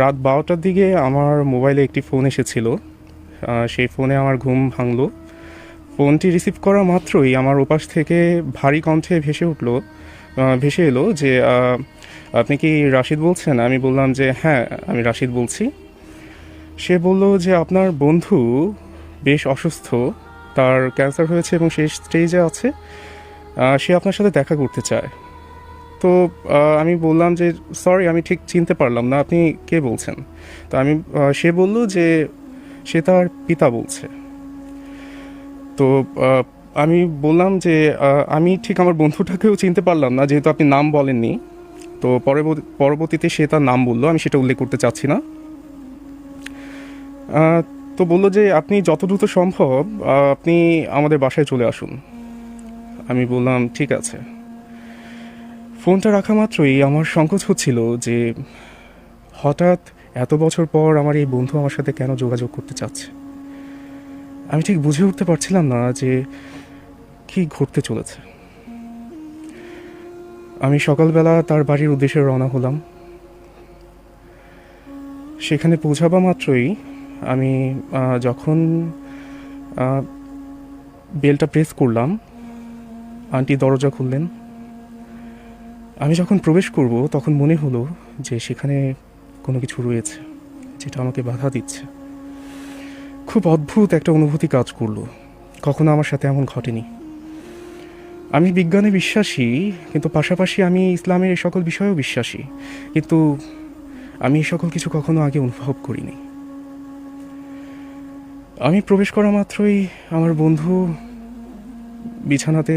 রাত 12টার দিকে আমার মোবাইলে একটি ফোন এসেছিল। সেই ফোনে আমার ঘুম ভাঙলো। ফোনটি রিসিভ করা মাত্রই আমার ওপাশ থেকে ভারী কণ্ঠে ভেসে এলো যে আপনি কি রাশিদ বলছেন? আমি বললাম যে হ্যাঁ, আমি রাশিদ বলছি। সে বলল যে আপনার বন্ধু বেশ অসুস্থ, তার ক্যান্সার হয়েছে এবং শেষ স্টেজে আছে। সে আপনার সাথে দেখা করতে চায়। তো আমি বললাম যে সরি, আমি ঠিক চিনতে পারলাম না, আপনি কে বলছেন? তো সে বলল যে সে তার পিতা বলছে। তো আমি বললাম যে আমি ঠিক আমার বন্ধুটাকেও চিনতে পারলাম না, যেহেতু আপনি নাম বলেননি। তো পরবর্তীতে সে তার নাম বলল, আমি সেটা উল্লেখ করতে চাচ্ছি না। তো বললো যে আপনি যত দ্রুত সম্ভব আপনি আমাদের বাসায় চলে আসুন। আমি বললাম ঠিক আছে। ফোনটা রাখা মাত্রই আমার সংকোচ হচ্ছিল যে হঠাৎ এত বছর পর আমার এই বন্ধু আমার সাথে কেন যোগাযোগ করতে চাচ্ছে। আমি ঠিক বুঝে উঠতে পারছিলাম না যে কি ঘটতে চলেছে। আমি সকালবেলা তার বাড়ির উদ্দেশ্যে রওনা হলাম। সেখানে পৌঁছাবা মাত্রই আমি যখন বেলটা প্রেস করলাম, আন্টি দরজা খুললেন। আমি যখন প্রবেশ করব তখন মনে হলো যে সেখানে কোনো কিছু রয়েছে যেটা আমাকে বাধা দিচ্ছে। খুব অদ্ভুত একটা অনুভূতি কাজ করলো, কখনো আমার সাথে এমন ঘটেনি। আমি বিজ্ঞানে বিশ্বাসী, কিন্তু পাশাপাশি আমি ইসলামের এই সকল বিষয়েও বিশ্বাসী, কিন্তু আমি এই সকল কিছু কখনো আগে অনুভব করিনি। আমি প্রবেশ করা মাত্রই আমার বন্ধু বিছানাতে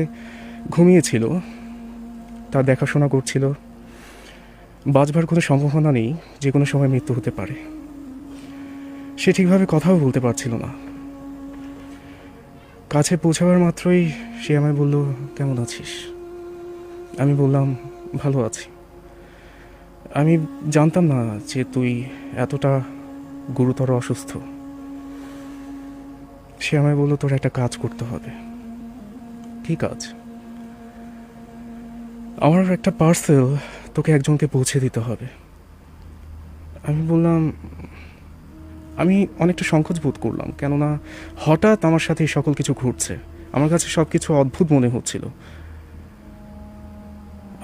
ঘুমিয়েছিল, তার দেখাশোনা করছিল। বাঁচবার কোনো সম্ভাবনা নেই, যে কোনো সময় মৃত্যু হতে পারে। সে ঠিকভাবে কথাও বলতে পারছিল না। কাছে পৌঁছাবার মাত্রই সে আমায় বলল, কেমন আছিস? আমি বললাম, ভালো আছি। আমি জানতাম না যে তুই এতটা গুরুতর অসুস্থ। সে আমায় বলল, তোর একটা কাজ করতে হবে। কী কাজ? আমার একটা পার্সেল তোকে একজনকে পৌঁছে দিতে হবে। আমি বললাম, আমি অনেকটা সংকোচ বোধ করলাম, কেননা হঠাৎ আমার সাথে এই সকল কিছু ঘটছে। আমার কাছে সব কিছু অদ্ভুত মনে হচ্ছিল।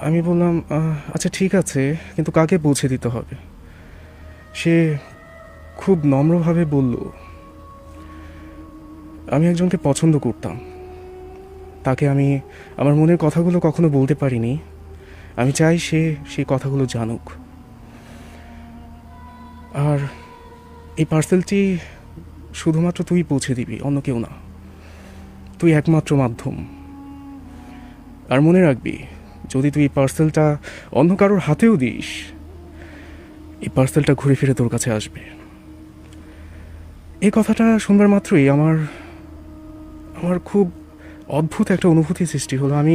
আমি বললাম, আচ্ছা ঠিক আছে, কিন্তু কাকে পৌঁছে দিতে হবে? সে খুব নম্রভাবে বলল, আমি একজনকে পছন্দ করতাম, তাকে আমি আমার মনের কথাগুলো কখনো বলতে পারিনি। আমি চাই সে সেই কথাগুলো জানুক। আর এই পার্সেলটি শুধুমাত্র তুই পৌঁছে দিবি, অন্য কেউ না। তুই একমাত্র মাধ্যম। আর মনে রাখবি, যদি তুই এই পার্সেলটা অন্য কারোর হাতেও দিস, এই পার্সেলটা ঘুরে ফিরে তোর কাছে আসবে। এই কথাটা শুনবার মাত্রই আমার খুব অদ্ভুত একটা অনুভূতি সৃষ্টি হলো। আমি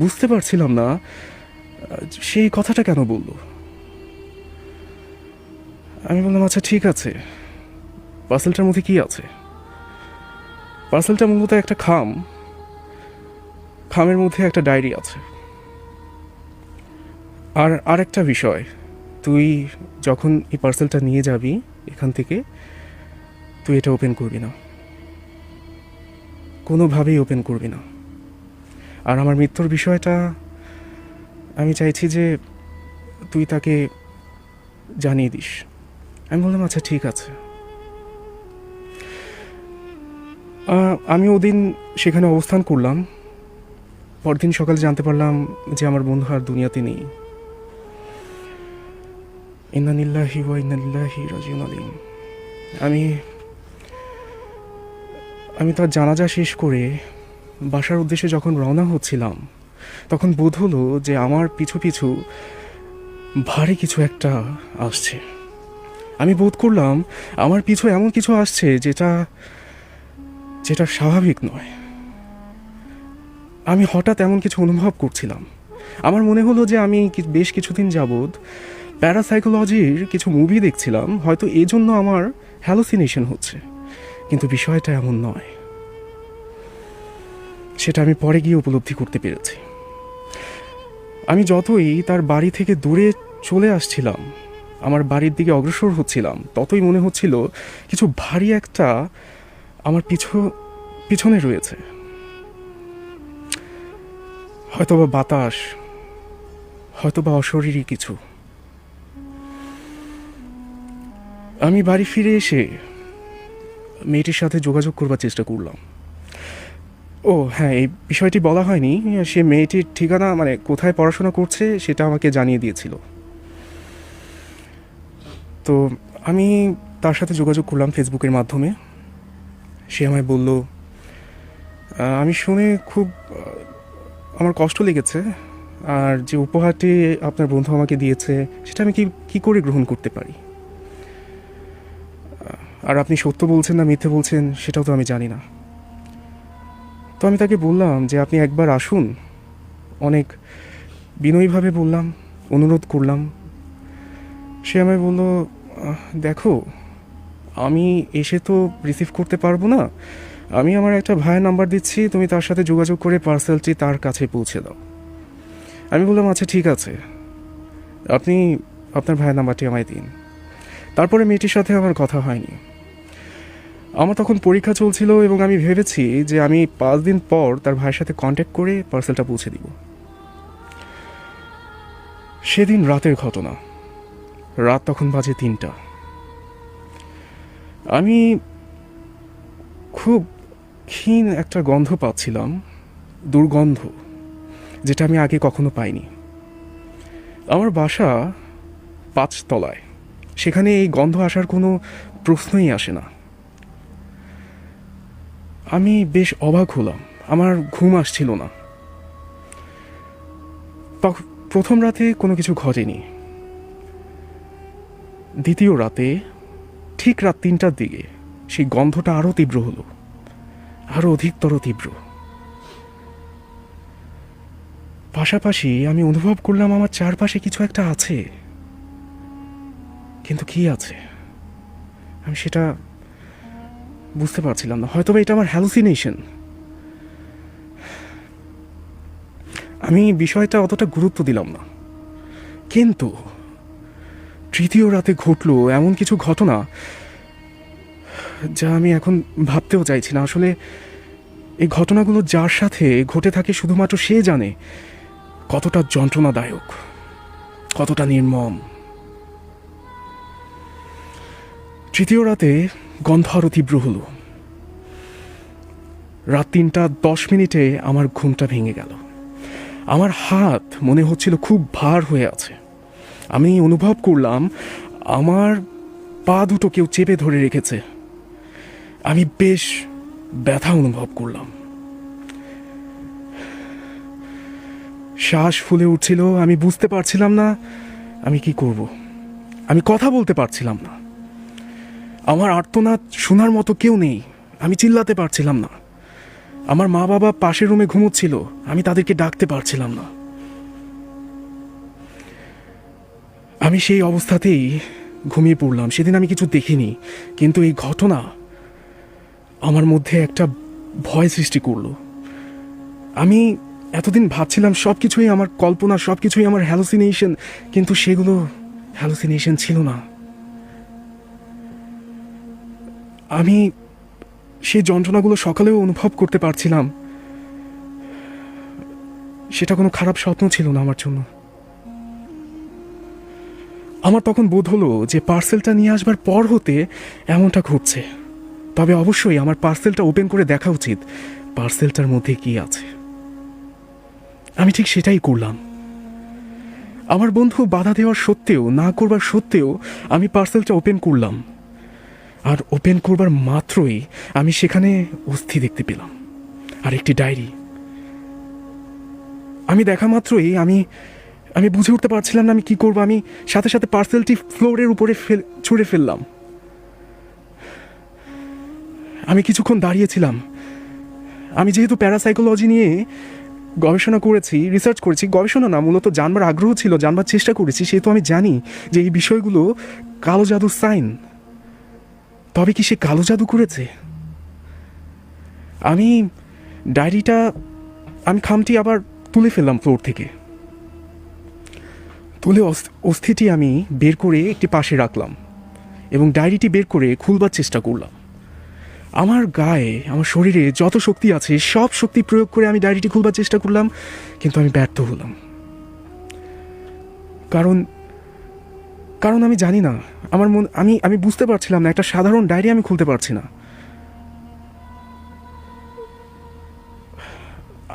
বুঝতে পারছিলাম না সেই কথাটা কেন বলল। আমি বললাম, আচ্ছা ঠিক আছে, পার্সেলটার মধ্যে কি আছে? পার্সেলটা মূলত একটা খামের মধ্যে একটা ডায়েরি আছে। আর আরেকটা বিষয়, তুই যখন এই পার্সেলটা নিয়ে যাবি এখান থেকে, তুই এটা ওপেন করবি না, কোনোভাবেই ওপেন করবি না। আর আমার মৃত্যুর বিষয়টা আমি চাইছি যে তুই তাকে জানিয়ে দিস। আমি বললাম, আচ্ছা ঠিক আছে। আমি ওদিন সেখানে অবস্থান করলাম। পরদিন সকালে জানতে পারলাম যে আমার বন্ধু আর দুনিয়াতে নেই। ইন্না লিল্লাহি ওয়া ইন্না ইলাইহি রাজিউন। আমি তার জানাজা শেষ করে বাসার উদ্দেশ্যে যখন রওনা হচ্ছিলাম, তখন বোধ হলো যে আমার পিছু পিছু ভারী কিছু একটা আসছে। আমি বোধ করলাম আমার পিছু এমন কিছু আসছে যেটা স্বাভাবিক নয়। আমি হঠাৎ এমন কিছু অনুভব করছিলাম। আমার মনে হলো যে আমি বেশ কিছুদিন যাবৎ প্যারাসাইকোলজির কিছু মুভি দেখছিলাম, হয়তো এই জন্য আমার হ্যালোসিনেশন হচ্ছে। কিন্তু বিষয়টা এমন নয়, সেটা আমি পরে গিয়ে উপলব্ধি করতে পেরেছি। আমি যতই তার বাড়ি থেকে দূরে চলে আসছিলাম, আমার বাড়ির দিকে অগ্রসর হচ্ছিলাম, ততই মনে হচ্ছিল কিছু ভারী একটা আমার পিছনে রয়েছে। হয়তোবা বাতাস, হয়তোবা অশরীরী কিছু। আমি বাড়ি ফিরে এসে মেয়েটির সাথে যোগাযোগ করবার চেষ্টা করলাম। ও হ্যাঁ, এই বিষয়টি বলা হয়নি, সে মেয়েটির ঠিকানা মানে কোথায় পড়াশোনা করছে সেটা আমাকে জানিয়ে দিয়েছিল। তো আমি তার সাথে যোগাযোগ করলাম ফেসবুকের মাধ্যমে। সে আমায় বলল, আমি শুনে খুব আমার কষ্ট লেগেছে, আর যে উপহারটি আপনার বন্ধু আমাকে দিয়েছে সেটা আমি কি করে গ্রহণ করতে পারি, আর আপনি সত্য বলছেন না মিথ্যে বলছেন সেটাও তো আমি জানি না। তো আমি তাকে বললাম যে আপনি একবার আসুন, অনেক বিনয়ীভাবে বললাম, অনুরোধ করলাম। সে আমায় বলল, দেখো আমি এসে তো রিসিভ করতে পারবো না, আমি আমার একটা ভাইয়ের নাম্বার দিচ্ছি, তুমি তার সাথে যোগাযোগ করে পার্সেলটি তার কাছে পৌঁছে দাও। আমি বললাম আচ্ছা ঠিক আছে, আপনি আপনার ভাইয়ের নাম্বারটি আমায় দিন। তারপরে মেয়েটির সাথে আমার কথা হয়নি। আমার তখন পরীক্ষা চলছিল এবং আমি ভেবেছি যে আমি 5 দিন পর তার ভাইয়ের সাথে কন্ট্যাক্ট করে পার্সেলটা পৌঁছে দিব। সেদিন রাতের ঘটনা, রাত তখন বাজে 3টা। আমি খুব ক্ষীণ একটা গন্ধ পাচ্ছিলাম, দুর্গন্ধ, যেটা আমি আগে কখনো পাইনি। আমার বাসা 5 তলায়, সেখানে এই গন্ধ আসার কোনো প্রশ্নই আসে না। আমি বেশ অবাক হলাম, আমার ঘুম আসছিল না। প্রথম রাতে কোনো কিছু ঘটেনি। দ্বিতীয় রাতে ঠিক রাত 3টার দিকে সেই গন্ধটা আরও তীব্র হলো, আরও অধিকতর তীব্র। পাশাপাশি আমি অনুভব করলাম আমার চারপাশে কিছু একটা আছে, কিন্তু কি আছে আমি সেটা বুঝতে পারছিলাম না। হয়তো এটা আমার হ্যালুসিনেশন। আমি বিষয়টা অতটা গুরুত্ব দিলাম না, কিন্তু তৃতীয় রাতে ঘটলো এমন কিছু ঘটনা যা আমি এখন ভাবতেও চাইছি না। আসলে এই ঘটনাগুলো যার সাথে ঘটে থাকে শুধুমাত্র সে জানে কতটা যন্ত্রণাদায়ক, কতটা নির্মম। তৃতীয় রাতে গন্ধ আরও তীব্র হলো। রাত 3টা 10 মিনিটে আমার ঘুমটা ভেঙে গেল। আমার হাত মনে হচ্ছিল খুব ভার হয়ে আছে। আমি অনুভব করলাম আমার পা দুটো কেউ চেপে ধরে রেখেছে। আমি বেশ ব্যথা অনুভব করলাম, শ্বাস ফুলে উঠছিল। আমি বুঝতে পারছিলাম না আমি কি করব। আমি কথা বলতে পারছিলাম না, আমার আর্তনাদ শোনার মতো কেউ নেই, আমি চিল্লাতে পারছিলাম না। আমার মা বাবা পাশের রুমে ঘুমোচ্ছিল, আমি তাদেরকে ডাকতে পারছিলাম না। আমি সেই অবস্থাতেই ঘুমিয়ে পড়লাম। সেদিন আমি কিছু দেখিনি, কিন্তু এই ঘটনা আমার মধ্যে একটা ভয় সৃষ্টি করলো। আমি এতদিন ভাবছিলাম সব কিছুই আমার কল্পনা, সব কিছুই আমার হ্যালুসিনেশন, কিন্তু সেগুলো হ্যালুসিনেশন ছিল না। আমি সেই যন্ত্রণাগুলো সকালেও অনুভব করতে পারছিলাম। সেটা কোনো খারাপ স্বপ্ন ছিল না আমার জন্য। আমার তখন বোধ হলো যে পার্সেলটা নিয়ে আসবার পর হতে এমনটা ঘটছে। তবে অবশ্যই আমার পার্সেলটা ওপেন করে দেখা উচিত, পার্সেলটার মধ্যে কি আছে। আমি ঠিক সেটাই করলাম। আমার বন্ধু বাধা দেওয়ার সত্ত্বেও, না করবার সত্ত্বেও আমি পার্সেলটা ওপেন করলাম। আর ওপেন করবার মাত্রই আমি সেখানে অস্থি দেখতে পেলাম, আর একটি ডায়েরি। আমি দেখা মাত্রই আমি বুঝে উঠতে পারছিলাম না আমি কি করবো। আমি সাথে সাথে পার্সেলটি ফ্লোরের উপরে ছুঁড়ে ফেললাম। আমি কিছুক্ষণ দাঁড়িয়েছিলাম। আমি যেহেতু প্যারাসাইকোলজি নিয়ে গবেষণা করেছি, রিসার্চ করেছি, গবেষণা না, মূলত জানবার আগ্রহ ছিল, জানবার চেষ্টা করেছি, সেহেতু আমি জানি যে এই বিষয়গুলো কালো জাদুর সাইন। তবে কি সে কালো জাদু করেছে? আমি ডায়েরিটা, আমি খামটি আবার তুলে ফেললাম ফ্লোর থেকে। তুলে অস্থিটি আমি বের করে একটি পাশে রাখলাম এবং ডায়েরিটি বের করে খুলবার চেষ্টা করলাম। আমার গায়ে, আমার শরীরে যত শক্তি আছে সব শক্তি প্রয়োগ করে আমি ডায়েরিটি খুলবার চেষ্টা করলাম, কিন্তু আমি ব্যর্থ হলাম। কারণ কারণ আমি জানি না, আমার মন আমি বুঝতে পারছিলাম না, একটা সাধারণ ডায়েরি আমি খুলতে পারছি না।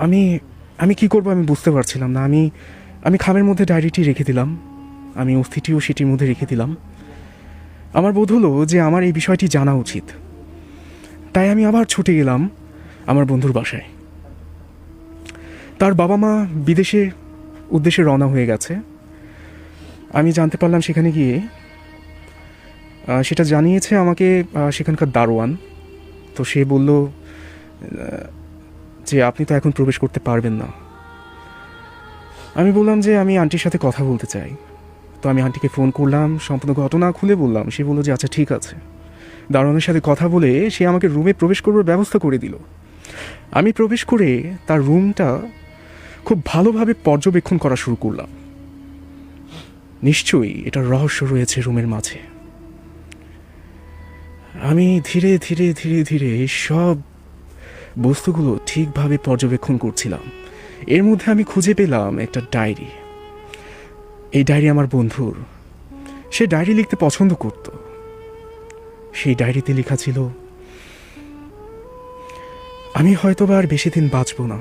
আমি আমি কি করবো আমি বুঝতে পারছিলাম না। আমি খামের মধ্যে ডায়েরিটি রেখে দিলাম, আমি অস্থিটিও সেটির মধ্যে রেখে দিলাম। আমার বোধ হলো যে আমার এই বিষয়টি জানা উচিত, তাই আমি আবার ছুটে গেলাম আমার বন্ধুর বাসায়। তার বাবা মা বিদেশে উদ্দেশ্যে রওনা হয়ে গেছে। আমি জানতে পারলাম সেখানে গিয়ে, সেটা জানিয়েছে আমাকে সেখানকার দারোয়ান। তো সে বলল যে আপনি তো এখন প্রবেশ করতে পারবেন না। আমি বললাম যে আমি আন্টির সাথে কথা বলতে চাই। তো আমি আন্টিকে ফোন করলাম, সম্পূর্ণ ঘটনা খুলে বললাম। সে বলল যে আচ্ছা ঠিক আছে। দারোয়ানের সাথে কথা বলে সে আমাকে রুমে প্রবেশ করবার ব্যবস্থা করে দিল। আমি প্রবেশ করে তার রুমটা খুব ভালোভাবে পর্যবেক্ষণ করা শুরু করলাম। নিশ্চয়ই এটা রহস্য রয়েছে রুমের মাঝে। আমি ধীরে ধীরে ধীরে ধীরে সব বস্তুগুলো ঠিকভাবে পর্যবেক্ষণ করছিলাম। এর মধ্যে আমি খুঁজে পেলাম একটা ডায়েরি। এই ডায়েরি আমার বন্ধুর। সে ডায়েরি লিখতে পছন্দ করত। সেই ডায়েরিতে লেখা ছিল, আমি হয়তোবা আর বেশি দিন বাঁচব না।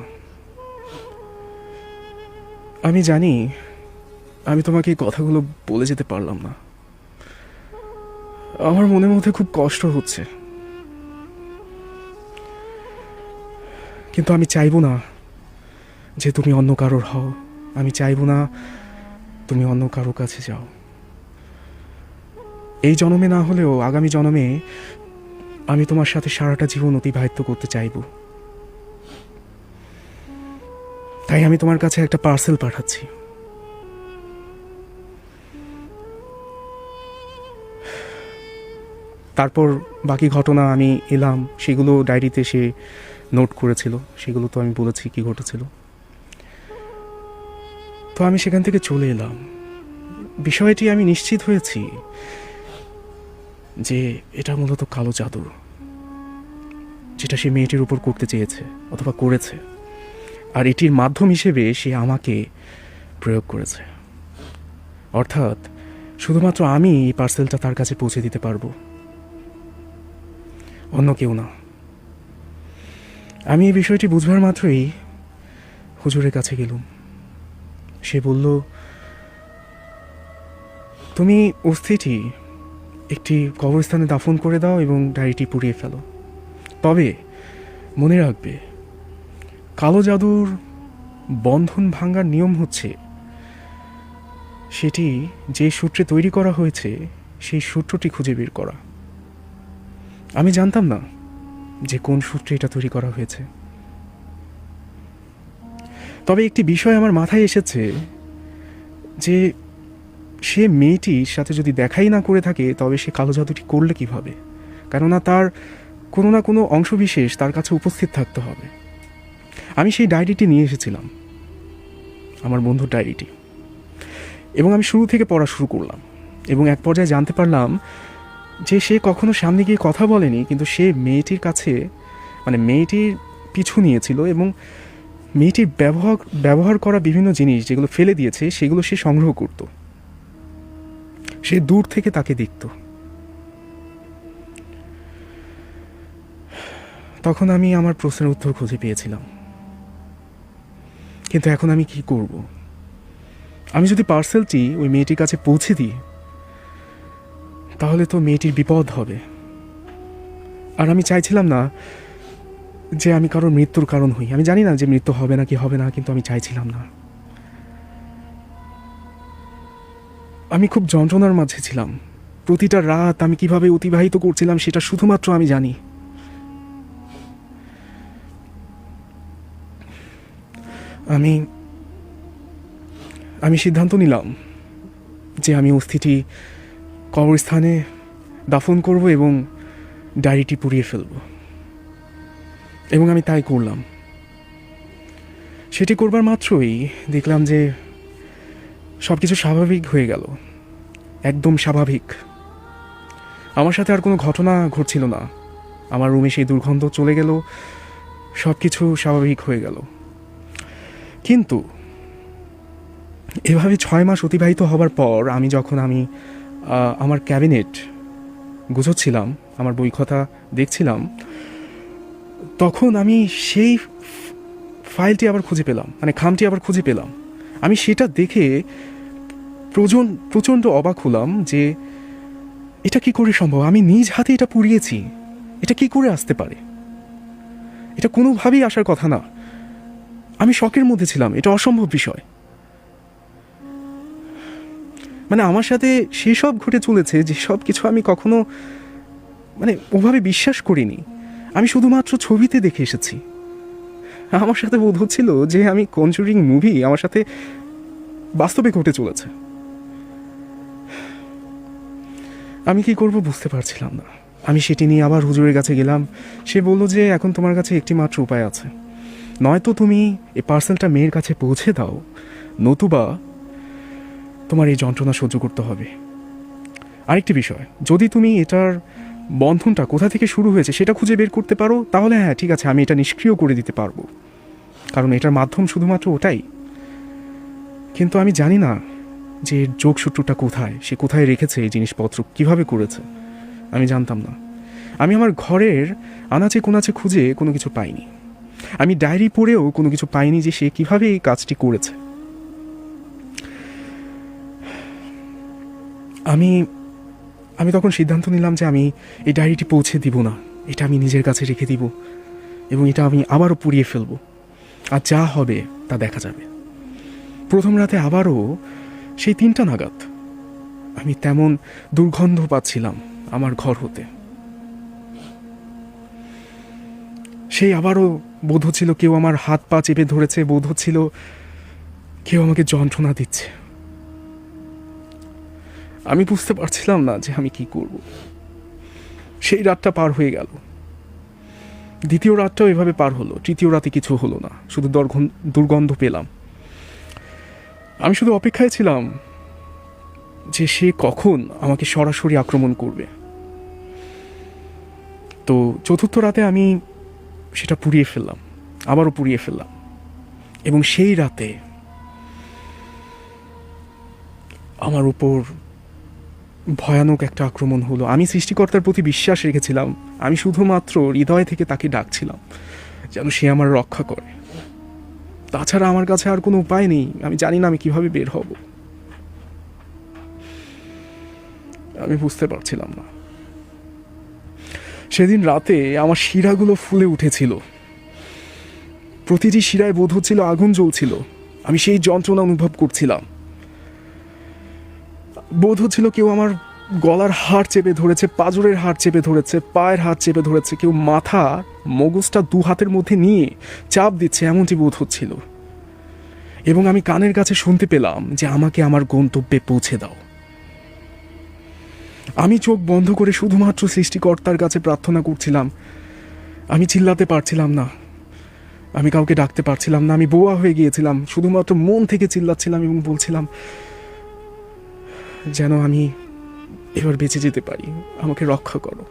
আমি জানি আমি তোমাকে এই কথাগুলো বলে যেতে পারলাম না। আমার মনের মধ্যে খুব কষ্ট হচ্ছে, কিন্তু আমি চাইবো না যে তুমি অন্য কারোর হও। আমি চাইবো না তুমি অন্য কারোর কাছে যাও। এই জন্মে না হলেও আগামী জন্মে আমি তোমার সাথে সারাটা জীবন অতিবাহিত করতে চাইব। তাই আমি তোমার কাছে একটা পার্সেল পাঠাচ্ছি। তারপর বাকি ঘটনা আমি এলাম, সেগুলো ডায়েরিতে সে নোট করেছিল, সেগুলো তো আমি বলেছি কি ঘটেছিল। তো আমি সেখান থেকে চলে এলাম। বিষয়টি আমি নিশ্চিত হয়েছি যে এটা মূলত কালো জাদু, যেটা সে মেয়েটির উপর করতে চেয়েছে অথবা করেছে, আর এটির মাধ্যম হিসেবে সে আমাকে প্রয়োগ করেছে। অর্থাৎ শুধুমাত্র আমি এই পার্সেলটা তার কাছে পৌঁছে দিতে পারবো, অন্য কেউ না। আমি এই বিষয়টি বুঝবার মাত্রই হুজুরের কাছে গেলুম। সে বলল, তুমি অস্থিটি একটি কবরস্থানে দাফন করে দাও এবং ডায়েরিটি পুড়িয়ে ফেলো। তবে মনে রাখবে, কালো জাদুর বন্ধন ভাঙার নিয়ম হচ্ছে সেটি যে সূত্রে তৈরি করা হয়েছে সেই সূত্রটি খুঁজে বের করা। আমি জানতাম না যে কোন সূত্রে এটা তৈরি করা হয়েছে। তবে একটি বিষয় আমার মাথায় এসেছে যে সে মেয়েটির সাথে যদি দেখাই না করে থাকে, তবে সে কালো জাদুটি করলে কিভাবে? কেননা তার কোনো না কোনো অংশবিশেষ তার কাছে উপস্থিত থাকতে হবে। আমি সেই ডায়েরিটি নিয়ে এসেছিলাম, আমার বন্ধুর ডায়েরিটি, এবং আমি শুরু থেকে পড়া শুরু করলাম। এবং এক পর্যায়ে জানতে পারলাম যে সে কখনো সামনে গিয়ে কথা বলেনি, কিন্তু সে মেয়েটির কাছে, মানে মেয়েটির পিছু নিয়েছিল এবং মেয়েটির ব্যবহার করা বিভিন্ন জিনিস যেগুলো ফেলে দিয়েছে সেগুলো সে সংগ্রহ করত। সে দূর থেকে তাকে দেখত। তখন আমি আমার প্রশ্নের উত্তর খুঁজে পেয়েছিলাম, কিন্তু এখন আমি কি করব? আমি যদি পার্সেলটি ওই মেয়েটির কাছে পৌঁছে দিই, তাহলে তো মেয়েটির বিপদ হবে। আর আমি চাইছিলাম না যে আমি কারোর মৃত্যুর কারণ হই। আমি জানি না যে মৃত্যু হবে না কি হবে না, কিন্তু আমি চাইছিলাম না। আমি খুব যন্ত্রণার মাঝে ছিলাম। প্রতিটা রাত আমি কিভাবে অতিবাহিত করছিলাম সেটা শুধুমাত্র আমি জানি। আমি সিদ্ধান্ত নিলাম যে আমি অস্থিটি কবরস্থানে দাফন করব এবং ডায়েরিটি পুড়িয়ে ফেলব। এবং আমি তাই করলাম। সেটি করবার মাত্রই দেখলাম যে সব কিছু স্বাভাবিক হয়ে গেল, একদম স্বাভাবিক। আমার সাথে আর কোনো ঘটনা ঘটছিল না, আমার রুমে সেই দুর্গন্ধ চলে গেল, সব কিছু স্বাভাবিক হয়ে গেল। কিন্তু এভাবে 6 মাস অতিবাহিত হবার পর আমি যখন আমার ক্যাবিনেট গুছোচ্ছিলাম, আমার বই খাতা দেখছিলাম, তখন আমি সেই ফাইলটি আবার খুঁজে পেলাম, মানে খামটি আবার খুঁজে পেলাম। আমি সেটা দেখে প্রচণ্ড অবাক হলাম যে এটা কি করে সম্ভব, আমি নিজ হাতে এটা পুড়িয়েছি, এটা কি করে আসতে পারে, এটা কোনোভাবেই আসার কথা না। আমি শকের মধ্যে ছিলাম, এটা অসম্ভব বিষয়। মানে আমার সাথে সেসব ঘটে চলেছে যে সব কিছু আমি কখনো মানে ওভাবে বিশ্বাস করিনি। আমি শুধুমাত্র ছবিতে দেখে এসেছি। আমার সাথে বোধ হচ্ছিল যে আমি কনজুরিং মুভি আমার সাথে বাস্তবে ঘটে চলেছে। আমি কি করব বুঝতে পারছিলাম না। আমি সেটি নিয়ে আবার হুজুরের কাছে গেলাম। সে বলল যে এখন তোমার কাছে একটি মাত্র উপায় আছে, নয়তো তুমি এই পার্সেলটা মেয়ের কাছে পৌঁছে দাও, নতুবা তোমার এই যন্ত্রণা সহ্য করতে হবে। আরেকটি বিষয়, যদি তুমি এটার বন্ধনটা কোথা থেকে শুরু হয়েছে সেটা খুঁজে বের করতে পারো, তাহলে হ্যাঁ ঠিক আছে, আমি এটা নিষ্ক্রিয় করে দিতে পারবো, কারণ এটার মাধ্যম শুধুমাত্র ওটাই। কিন্তু আমি জানি না যে এর যোগসূত্রটা কোথায়, সে কোথায় রেখেছে এই জিনিসপত্র, কিভাবে করেছে, আমি জানতাম না। আমি আমার ঘরের আনাচে কোনাচে খুঁজে কোনো কিছু পাইনি। আমি ডায়েরি পড়েও কোনো কিছু পাইনি যে সে কিভাবে এই কাজটি করেছে। আমি তখন সিদ্ধান্ত নিলাম যে আমি এই ডায়েরিটি পৌঁছে দিব না, এটা আমি নিজের কাছে রেখে দিব এবং এটা আমি আবারও পুড়িয়ে ফেলব, আর যা হবে তা দেখা যাবে। প্রথম রাতে আবারও সেই 3টা নাগাদ আমি তেমন দুর্গন্ধ পাচ্ছিলাম আমার ঘর হতে। সেই আবারও বোধ হচ্ছিল কেউ আমার হাত পা চেপে ধরেছে, বোধ হচ্ছিল কেউ আমাকে যন্ত্রণা দিচ্ছে। আমি বুঝতে পারছিলাম না যে আমি কি করব। সেই রাতটা পার হয়ে গেল, দ্বিতীয় রাতটাও এভাবে পার হলো, তৃতীয় রাতে কিছু হলো না, শুধু দুর্গন্ধ পেলাম। আমি শুধু অপেক্ষায় ছিলাম যে সে কখন আমাকে সরাসরি আক্রমণ করবে। তো চতুর্থ রাতে আমি সেটা পুড়িয়ে ফেললাম, আবারও পুড়িয়ে ফেললাম, এবং সেই রাতে আমার উপর ভয়ানক একটা আক্রমণ হলো। আমি সৃষ্টিকর্তার প্রতি বিশ্বাস রেখেছিলাম, আমি শুধুমাত্র হৃদয় থেকে তাকে ডাকছিলাম যেন সে আমার রক্ষা করে। তাছাড়া আমার কাছে আর কোনো উপায় নেই, আমি জানি না আমি কিভাবে বের হব। আমি বুঝতে পারছিলাম না। সেদিন রাতে আমার শিরাগুলো ফুলে উঠেছিল, প্রতিটি শিরায় বোধ হচ্ছিল আগুন জ্বলছিল। আমি সেই যন্ত্রণা অনুভব করছিলাম, বোধ হচ্ছিল কেউ আমার গলার হাড় চেপে ধরেছে, পাঁজরের হাড় চেপে ধরেছে, পায়ের হাড় চেপে ধরেছে, কেউ মাথা মগজটা 2 হাতের মধ্যে নিয়ে চাপ দিচ্ছে, এমনটি বোধ হচ্ছিল। এবং আমি কানের কাছে শুনতে পেলাম যে আমাকে আমার গন্তব্যে পৌঁছে দাও। আমি চোখ বন্ধ করে শুধুমাত্র সৃষ্টিকর্তার কাছে প্রার্থনা করছিলাম। আমি চিল্লাতে পারছিলাম না, আমি কাউকে ডাকতে পারছিলাম না, আমি বোবা হয়ে গিয়েছিলাম। শুধুমাত্র মন থেকে চিল্লাচ্ছিলাম এবং বলছিলাম যেন আমি এবার বেঁচে যেতে পারি, আমাকে রক্ষা করো,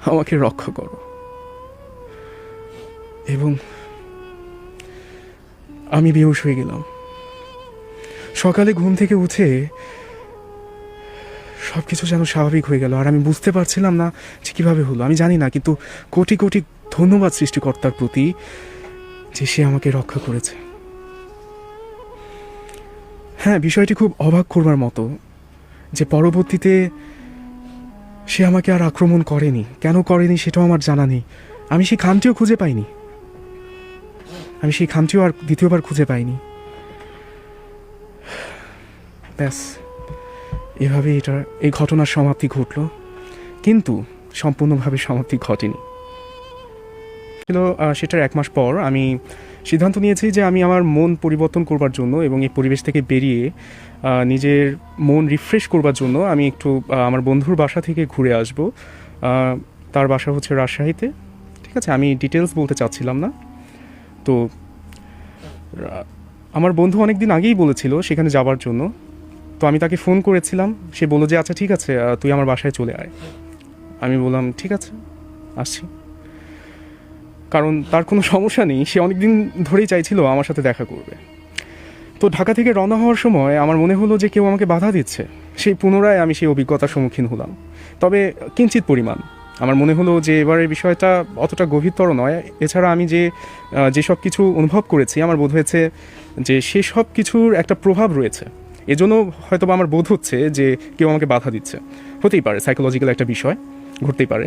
আমাকে রক্ষা করো। এবং আমি বেহুশ হয়ে গেলাম। সকালে ঘুম থেকে উঠে সব কিছু যেন স্বাভাবিক হয়ে গেল, আর আমি বুঝতে পারছিলাম না যে কীভাবে হলো, আমি জানি না। কিন্তু কোটি কোটি ধন্যবাদ সৃষ্টিকর্তার প্রতি যে সে আমাকে রক্ষা করেছে। হ্যাঁ, বিষয়টি খুব অবাক করবার মতো যে পরবর্তীতে সে আমাকে আর আক্রমণ করেনি। কেন করেনি সেটাও আমার জানা নেই। আমি সেই খামটিও খুঁজে পাইনি, আমি সেই খামটিও আর দ্বিতীয়বার খুঁজে পাইনি। ব্যাস, এভাবে এই ঘটনার সমাপ্তি ঘটল, কিন্তু সম্পূর্ণভাবে সমাপ্তি ঘটেনি। সেটার 1 মাস পর আমি সিদ্ধান্ত নিয়েছি যে আমি আমার মন পরিবর্তন করবার জন্য এবং এই পরিবেশ থেকে বেরিয়ে নিজের মন রিফ্রেশ করবার জন্য আমি একটু আমার বন্ধুর বাসা থেকে ঘুরে আসব। তার বাসা হচ্ছে রাজশাহীতে, ঠিক আছে, আমি ডিটেলস বলতে চাচ্ছিলাম না। তো আমার বন্ধু অনেক দিন আগেই বলেছিল সেখানে যাবার জন্য। তো আমি তাকে ফোন করেছিলাম, সে বললো যে আচ্ছা ঠিক আছে, তুই আমার বাসায় চলে আয়। আমি বললাম ঠিক আছে, আসছি। কারণ তার কোনো সমস্যা নেই, সে অনেক দিন ধরেই চাইছিল আমার সাথে দেখা করবে। তো ঢাকা থেকে রওনা হওয়ার সময় আমার মনে হলো যে কেউ আমাকে বাধা দিচ্ছে। পুনরায় আমি সেই অভিজ্ঞতার সম্মুখীন হলাম, তবে কিঞ্চিত পরিমাণ। আমার মনে হলো যে এবারের বিষয়টা অতটা গভীরতর নয়। এছাড়া আমি যেসব কিছু অনুভব করেছি, আমার বোধ হয়েছে যে সেসব কিছুর একটা প্রভাব রয়েছে। এজন্য হয়তো আমার বোধ হচ্ছে যে কেউ আমাকে বাধা দিচ্ছে। হতেই পারে, সাইকোলজিক্যাল একটা বিষয়, ঘটতেই পারে।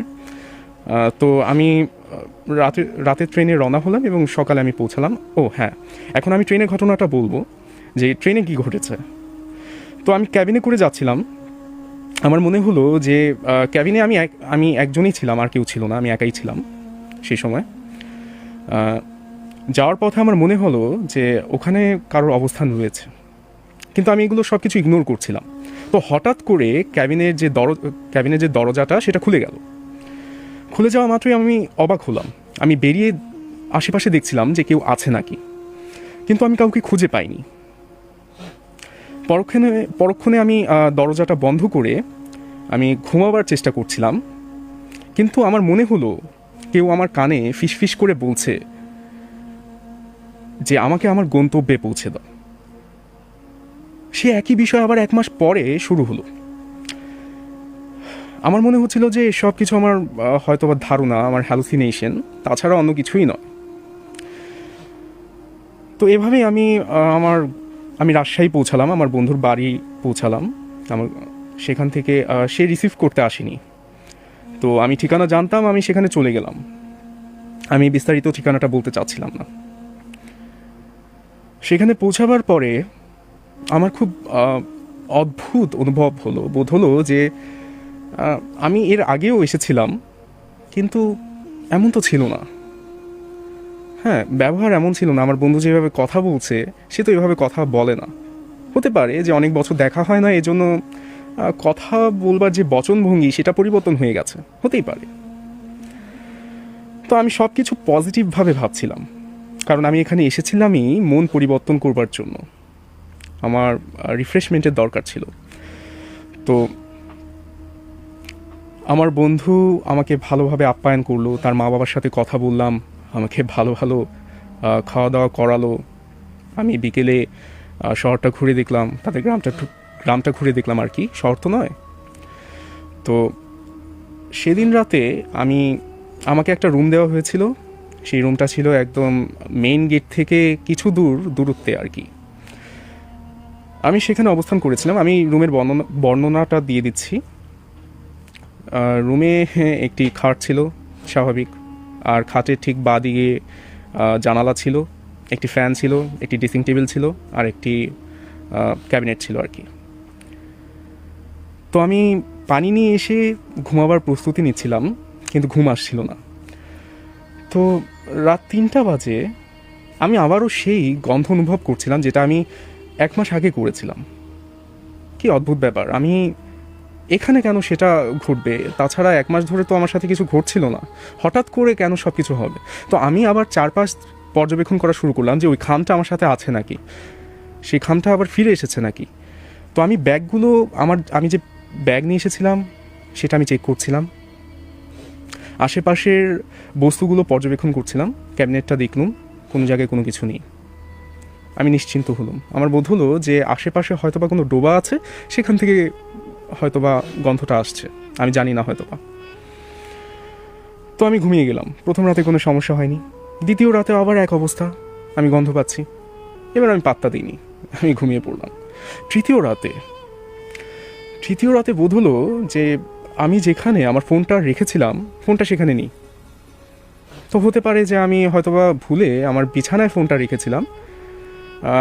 তো আমি রাতের ট্রেনে রওনা হলাম এবং সকালে আমি পৌঁছালাম। ও হ্যাঁ, এখন আমি ট্রেনের ঘটনাটা বলবো যে ট্রেনে কী ঘটেছে। তো আমি ক্যাবিনে করে যাচ্ছিলাম। আমার মনে হলো যে ক্যাবিনে আমি একজনই ছিলাম, আর কেউ ছিল না, আমি একাই ছিলাম সেই সময়। যাওয়ার পথে আমার মনে হলো যে ওখানে কারোর অবস্থান রয়েছে, কিন্তু আমি এগুলো সব কিছু ইগনোর করছিলাম। তো হঠাৎ করে ক্যাবিনের যে দরজাটা সেটা খুলে গেল। খুলে যাওয়া মাত্রই আমি অবাক হলাম। আমি বেরিয়ে আশেপাশে দেখছিলাম যে কেউ আছে নাকি, কিন্তু আমি কাউকে খুঁজে পাইনি। পরক্ষণে আমি দরজাটা বন্ধ করে আমি ঘুমাবার চেষ্টা করছিলাম, কিন্তু আমার মনে হলো কেউ আমার কানে ফিসফিস করে বলছে যে আমাকে আমার গন্তব্যে পৌঁছে দাও। সে একই বিষয় আবার 1 মাস পরে শুরু হলো। আমার মনে হচ্ছিল যে সব কিছু আমার হয়তো বা ধারণা, আমার হ্যালুসিনেশন, তাছাড়া অন্য কিছুই নয়। তো এভাবেই আমি রাজশাহী পৌঁছালাম, আমার বন্ধুর বাড়ি পৌঁছালাম। সেখান থেকে সে রিসিভ করতে আসেনি। তো আমি ঠিকানা জানতাম, আমি সেখানে চলে গেলাম। আমি বিস্তারিত ঠিকানাটা বলতে চাচ্ছিলাম না। সেখানে পৌঁছাবার পরে আমার খুব অদ্ভুত অনুভব হলো, বোধ হলো যে আমি এর আগেও এসেছিলাম, কিন্তু এমন তো ছিল না। হ্যাঁ, ব্যবহার এমন ছিল না। আমার বন্ধু যেভাবে কথা বলছে, সে তো এভাবে কথা বলে না। হতে পারে যে অনেক বছর দেখা হয় না, এজন্য কথা বলবার যে বচনভঙ্গি সেটা পরিবর্তন হয়ে গেছে, হতেই পারে। তো আমি সব কিছু পজিটিভভাবে ভাবছিলাম, কারণ আমি এখানে এসেছিলামই মন পরিবর্তন করবার জন্য। আমার রিফ্রেশমেন্টের দরকার ছিল। তো আমার বন্ধু আমাকে ভালোভাবে আপ্যায়ন করলো, তার মা বাবার সাথে কথা বললাম, আমাকে ভালো ভালো খাওয়া দাওয়া করালো। আমি বিকেলে শহরটা ঘুরে দেখলাম, তাদের গ্রামটা ঘুরে দেখলাম আর কি, শহর তো নয়। তো সেদিন রাতে আমাকে একটা রুম দেওয়া হয়েছিল। সেই রুমটা ছিল একদম মেইন গেট থেকে কিছু দূরত্বে আর কি। আমি সেখানে অবস্থান করেছিলাম। আমি রুমের বর্ণনাটা দিয়ে দিচ্ছি। রুমে একটি খাট ছিল স্বাভাবিক, আর খাটের ঠিক বাঁদিকে জানালা ছিল, একটি ফ্যান ছিল, একটি ড্রেসিং টেবিল ছিল, আর একটি ক্যাবিনেট ছিল আর কি। তো আমি পানি নিয়ে এসে ঘুমাবার প্রস্তুতি নিচ্ছিলাম, কিন্তু ঘুম আসছিল না। তো রাত 3টা বাজে আমি আবারও সেই গন্ধ অনুভব করছিলাম, যেটা আমি 1 মাস আগে করেছিলাম। কি অদ্ভুত ব্যাপার, আমি এখানে কেন সেটা ঘটবে? তাছাড়া 1 মাস ধরে তো আমার সাথে কিছু ঘটছিল না, হঠাৎ করে কেন সব কিছু হবে? তো আমি আবার চারপাশ পর্যবেক্ষণ করা শুরু করলাম যে ওই খামটা আমার সাথে আছে নাকি, সেই খামটা আবার ফিরে এসেছে নাকি। তো আমি আমি যে ব্যাগ নিয়ে এসেছিলাম সেটা আমি চেক করছিলাম, আশেপাশের বস্তুগুলো পর্যবেক্ষণ করছিলাম, ক্যাবিনেটটা দেখলাম, কোনো জায়গায় কোনো কিছু নেই। আমি নিশ্চিন্ত হলাম। আমার বোধ হলো যে আশেপাশে হয়তোবা কোনো ডোবা আছে, সেখান থেকে হয়তোবা গন্ধটা আসছে, আমি জানি না হয়তোবা। তো আমি ঘুমিয়ে গেলাম। প্রথম রাতে কোনো সমস্যা হয়নি, দ্বিতীয় রাতে আবার এক অবস্থা, আমি গন্ধ পাচ্ছি। এবার আমি পাত্তা দিইনি, আমি ঘুমিয়ে পড়লাম। তৃতীয় রাতে বোধ হলো যে আমি যেখানে আমার ফোনটা রেখেছিলাম, ফোনটা সেখানে নেই। তো হতে পারে যে আমি হয়তোবা ভুলে আমার বিছানায় ফোনটা রেখেছিলাম,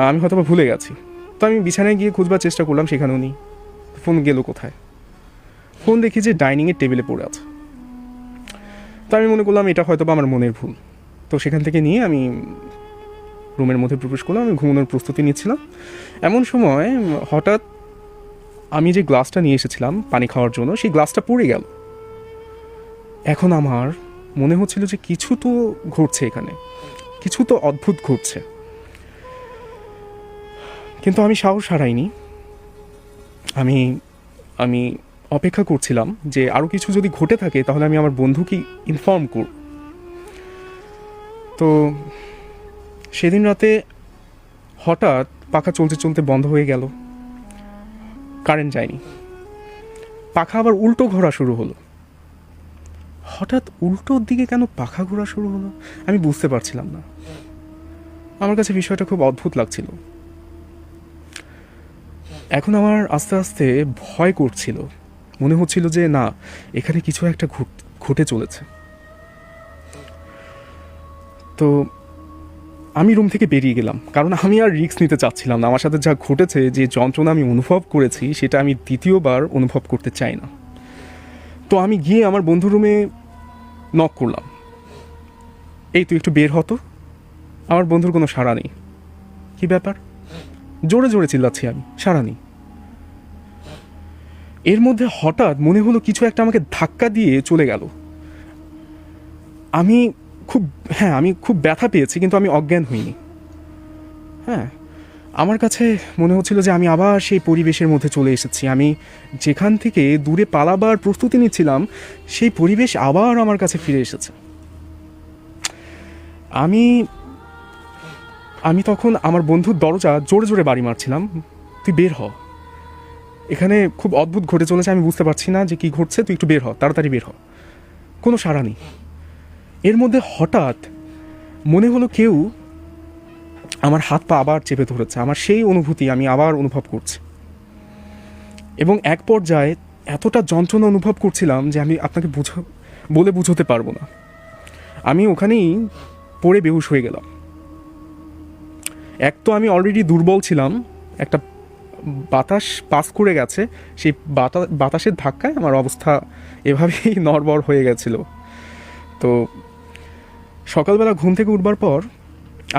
আমি হয়তোবা ভুলে গেছি। তো আমি বিছানায় গিয়ে খুঁজবার চেষ্টা করলাম, সেখানেও নেই। ফোন গেল কোথায়? ফোন দেখি যে ডাইনিংয়ের টেবিলে পড়ে আছে। তো আমি মনে করলাম এটা হয়তোবা আমার মনের ভুল। তো সেখান থেকে নিয়ে আমি রুমের মধ্যে প্রবেশ করলাম, আমি ঘুমানোর প্রস্তুতি নিচ্ছিলাম। এমন সময় হঠাৎ আমি যে গ্লাসটা নিয়ে এসেছিলাম পানি খাওয়ার জন্য, সেই গ্লাসটা পড়ে গেল। এখন আমার মনে হচ্ছিল যে কিছু তো ঘটছে এখানে, কিছু তো অদ্ভুত ঘটছে। কিন্তু আমি সাহস হারাইনি। আমি আমি অপেক্ষা করছিলাম যে আরও কিছু যদি ঘটে থাকে তাহলে আমি আমার বন্ধুকে ইনফর্ম করব। তো সেদিন রাতে হঠাৎ পাখা চলতে চলতে বন্ধ হয়ে গেল, কারেন্ট যায়নি, পাখা আবার উল্টো ঘোরা শুরু হলো। হঠাৎ উল্টোর দিকে কেন পাখা ঘোরা শুরু হলো আমি বুঝতে পারছিলাম না। আমার কাছে বিষয়টা খুব অদ্ভুত লাগছিল। এখন আমার আস্তে আস্তে ভয় করছিল, মনে হচ্ছিল যে না, এখানে কিছু একটা ঘটে চলেছে। তো আমি রুম থেকে বেরিয়ে গেলাম, কারণ আমি আর রিস্ক নিতে চাচ্ছিলাম না। আমার সাথে যা ঘটেছে, যে যন্ত্রণা আমি অনুভব করেছি, সেটা আমি দ্বিতীয়বার অনুভব করতে চাই না। তো আমি গিয়ে আমার বন্ধুর রুমে নক করলাম, এই তুই একটু বের হতো। আমার বন্ধুর কোনো সাড়া নেই। কি ব্যাপার? জোরে জোরে চিল্লাচ্ছি আমি, সাড়া নেই। এর মধ্যে হঠাৎ মনে হলো কিছু একটা আমাকে ধাক্কা দিয়ে চলে গেল। আমি খুব ব্যথা পেয়েছি, কিন্তু আমি অজ্ঞান হইনি। আমার কাছে মনে হচ্ছিল যে আমি আবার সেই পরিবেশের মধ্যে চলে এসেছি। আমি যেখান থেকে দূরে পালাবার প্রস্তুতি নিচ্ছিলাম, সেই পরিবেশ আবার আমার কাছে ফিরে এসেছে। আমি আমি তখন আমার বন্ধুর দরজা জোরে জোরে বাড়ি মারছিলাম, তুই বের হ, এখানে খুব অদ্ভুত ঘটে চলেছে, আমি বুঝতে পারছি না যে কি ঘটছে, তুই একটু বের হ, তাড়াতাড়ি বের হ। কোনো সাড়া নেই। এর মধ্যে হঠাৎ মনে হলো কেউ আমার হাত পা আবার চেপে ধরেছে। আমার সেই অনুভূতি আমি আবার অনুভব করছি, এবং এক পর্যায়ে এতটা যন্ত্রণা অনুভব করছিলাম যে আমি আপনাকে বলে বুঝতে পারবো না। আমি ওখানেই পড়ে বেহুশ হয়ে গেলাম। এক তো আমি অলরেডি দুর্বল ছিলাম, একটা বাতাস পাস করে গেছে, সেই বাতাসের ধাক্কায় আমার অবস্থা এভাবেই নড়বড় হয়ে গেছিল। তো সকালবেলা ঘুম থেকে উঠবার পর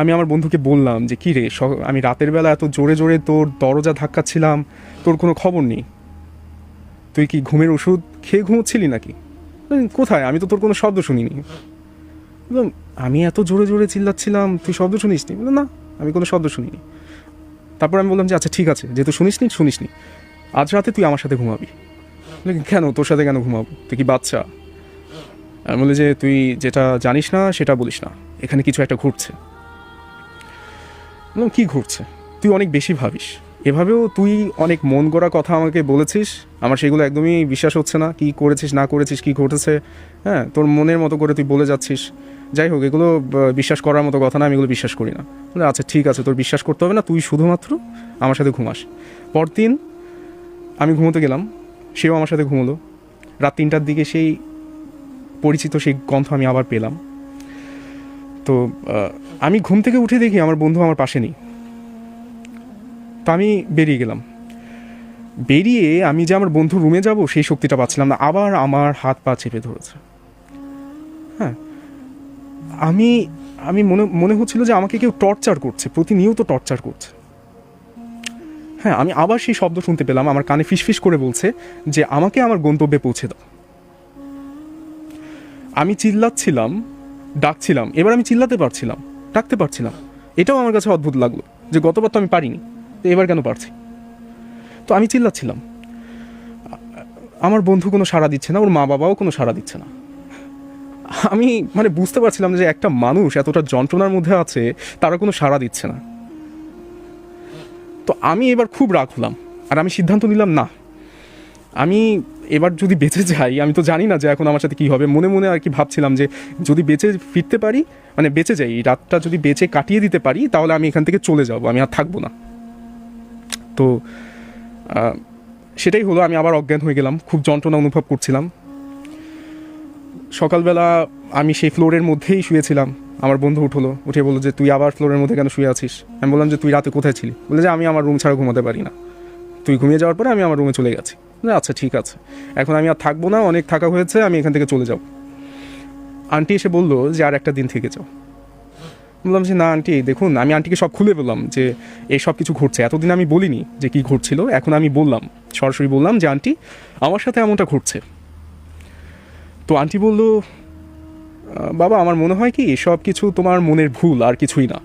আমি আমার বন্ধুকে বললাম যে কী রে, আমি রাতের বেলা এত জোরে জোরে তোর দরজা ধাক্কাচ্ছিলাম, তোর কোনো খবর নেই? তুই কি ঘুমের ওষুধ খেয়ে ঘুমোচ্ছিলি নাকি? কোথায়, আমি তো তোর কোনো শব্দ শুনিনি। আমি এত জোরে জোরে চিল্লাচ্ছিলাম, তুই শব্দ শুনিসনি? না, আমি কোনো শব্দ শুনিনি। তারপর আমি বললাম যে আচ্ছা ঠিক আছে, যেহেতু শুনিসনি, আজ রাতে তুই আমার সাথে ঘুমাবি। কেন, তোর সাথে কেন ঘুমাবো, তুই কি বাচ্চা? আমি বলি যে তুই যেটা জানিস না সেটা বলিস না, এখানে কিছু একটা ঘটছে। বললাম কি ঘটছে? তুই অনেক বেশি ভাবিস, এভাবেও তুই অনেক মন গড়া কথা আমাকে বলেছিস, আমার সেগুলো একদমই বিশ্বাস হচ্ছে না। কি করেছিস না করেছিস, কি ঘটেছে, তোর মনের মতো করে তুই বলে যাচ্ছিস। যাই হোক, এগুলো বিশ্বাস করার মতো কথা না, আমি এগুলো বিশ্বাস করি না। আচ্ছা ঠিক আছে, তোর বিশ্বাস করতে হবে না, তুই শুধুমাত্র আমার সাথে ঘুমাস। পরদিন আমি ঘুমোতে গেলাম, সেও আমার সাথে ঘুমোলো। রাত 3টার দিকে সেই পরিচিত সেই গন্ধ আমি আবার পেলাম। তো আমি ঘুম থেকে উঠে দেখি আমার বন্ধু আমার পাশে নেই। তো আমি বেরিয়ে গেলাম। বেরিয়ে আমি যে আমার বন্ধুর রুমে যাব সেই শক্তিটা পাচ্ছিলাম না, আবার আমার হাত পা চেপে ধরেছে। আমি আমি মনে হচ্ছিল যে আমাকে কেউ টর্চার করছে, প্রতিনিয়ত টর্চার করছে। আমি আবার সেই শব্দ শুনতে পেলাম, আমার কানে ফিসফিস করে বলছে যে আমাকে আমার গন্তব্যে পৌঁছে দাও। আমি চিল্লাচ্ছিলাম, ডাকছিলাম, এবার আমি চিল্লাতে পারছিলাম, ডাকতে পারছিলাম। এটাও আমার কাছে অদ্ভুত লাগলো যে গতবার তো আমি পারিনি, তো এবার কেন পারছি। তো আমি চিল্লাচ্ছিলাম, আমার বন্ধু কোনো সাড়া দিচ্ছে না, ওর মা বাবাও কোনো সাড়া দিচ্ছে না। আমি বুঝতে পারছিলাম যে একটা মানুষ এতটা যন্ত্রণার মধ্যে আছে, তারা কোনো সাড়া দিচ্ছে না। তো আমি এবার খুব রাগ হলাম, আর আমি সিদ্ধান্ত নিলাম না, আমি এবার যদি বেঁচে যাই, আমি তো জানি না যে এখন আমার সাথে কী হবে। মনে মনে আর কি ভাবছিলাম যে যদি বেঁচে ফিরতে পারি, বেঁচে যাই, এই রাতটা যদি বেঁচে কাটিয়ে দিতে পারি, তাহলে আমি এখান থেকে চলে যাব, আমি আর থাকবো না। তো সেটাই হলো, আমি আবার অজ্ঞান হয়ে গেলাম, খুব যন্ত্রণা অনুভব করছিলাম। সকালবেলা আমি সেই ফ্লোরের মধ্যেই শুয়েছিলাম। আমার বন্ধু উঠে বললো যে তুই আবার ফ্লোরের মধ্যে কেন শুয়ে আছিস? আমি বললাম যে তুই রাতে কোথায় ছিলি? বলে যে আমি আমার রুম ছাড়া ঘুমাতে পারি না, তুই ঘুমিয়ে যাওয়ার পরে আমি আমার রুমে চলে গেছি। আচ্ছা ঠিক আছে, এখন আমি আর থাকবো না, অনেক থাকা হয়েছে, আমি এখান থেকে চলে যাব। আন্টি এসে বললো যে আর একটা দিন থেকে যাও। বললাম যে না আন্টি, দেখুন, আমি আন্টিকে সব খুলে বললাম যে এই সব কিছু ঘটছে। এতদিন আমি বলিনি যে কি ঘটছিল, এখন আমি বললাম, সরাসরি বললাম যে আন্টি আমার সাথে এমনটা ঘটছে। তো আন্টি বলল, বাবা আমার মনে হয় কি সব কিছু তোমার মনের ভুল, আর কিছুই না।